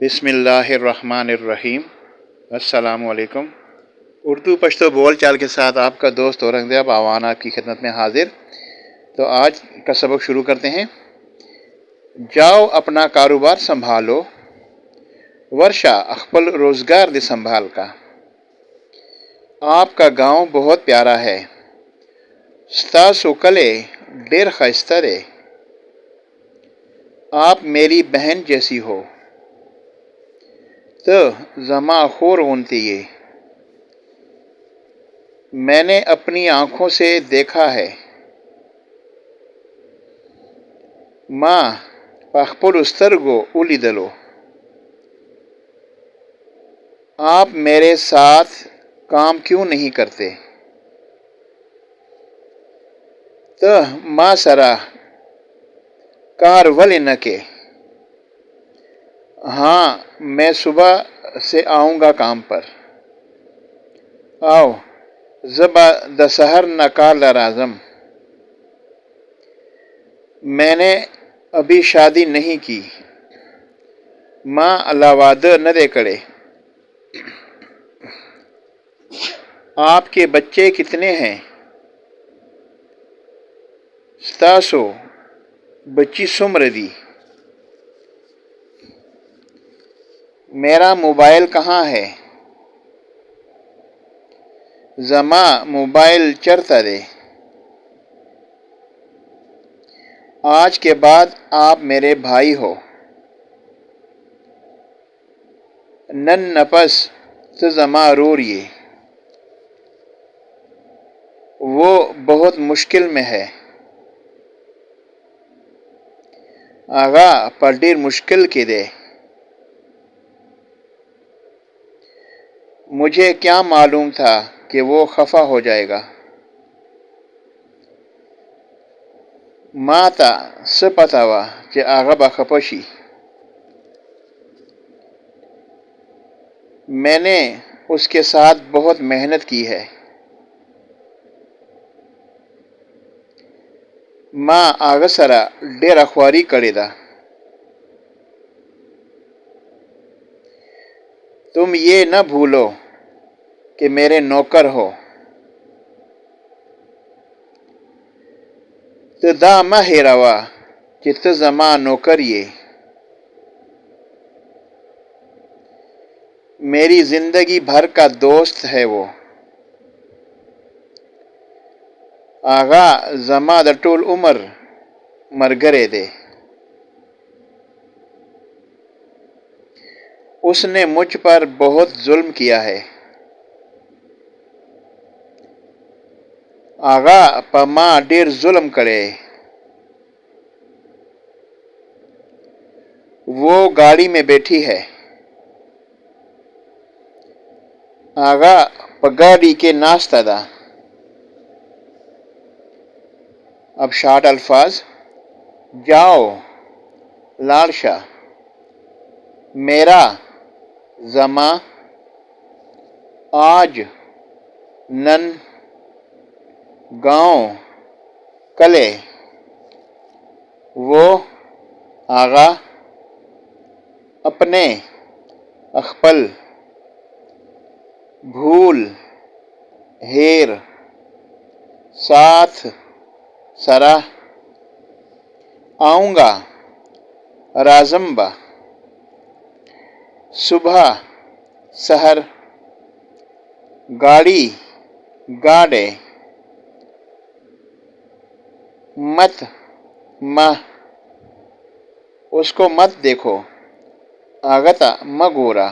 بسم اللہ الرحمن الرحیم۔ السلام علیکم۔ اردو پشتو بول چال کے ساتھ آپ کا دوست اورنگزیب آوان آپ کی خدمت میں حاضر۔ تو آج کا سبق شروع کرتے ہیں۔ جاؤ اپنا کاروبار سنبھالو، ورشا اخپل روزگار دے سنبھال کا۔ آپ کا گاؤں بہت پیارا ہے، ستاسو کلے ڈیر خیستہ دے۔ آپ میری بہن جیسی ہو، تو زما خور ونتی یہ۔ میں نے اپنی آنکھوں سے دیکھا ہے، ماں پخپل استرگو اولی دلو۔ آپ میرے ساتھ کام کیوں نہیں کرتے؟ تو ماں سرا کار ولی نکے۔ ہاں میں صبح سے آؤں گا کام پر۔ آؤ زبا دسہر نکال رازم۔ میں نے ابھی شادی نہیں کی، ماں علاواد نہ دے کڑے۔ آپ کے بچے کتنے ہیں؟ ستاسو بچی سمردی۔ میرا موبائل کہاں ہے؟ زما موبائل چرتا دے۔ آج کے بعد آپ میرے بھائی ہو، نن نپس تو زما روریے۔ وہ بہت مشکل میں ہے، آغا پڑیر مشکل کے دے۔ مجھے کیا معلوم تھا کہ وہ خفا ہو جائے گا۔ ماں تا سپتاوا کہ آغا بخپشی۔ میں نے اس کے ساتھ بہت محنت کی ہے۔ ماں آغا سرا ڈیر اخواری کڑے دا۔ تم یہ نہ بھولو کہ میرے نوکر ہو، تو دا مہ ہیروا کہ تو زما نوکر یہ۔ میری زندگی بھر کا دوست ہے وہ، آغا زما دا ٹول عمر مرگرے دے۔ اس نے مجھ پر بہت ظلم کیا ہے، آغا پا ماں ڈیر ظلم کرے۔ وہ گاڑی میں بیٹھی ہے، آغا پا گاڑی کے ناستہ دا۔ اب شارٹ الفاظ۔ جاؤ لالشا، میرا زما، آج نن، گاؤں کلے، وہ آغا اپنے اخپل بھول ہیر ساتھ سرا آؤں گا رازمبا۔ صبح سحر گاڑی گاڑے، مت مہ اس کو مت دیکھو، آگتا مگورا۔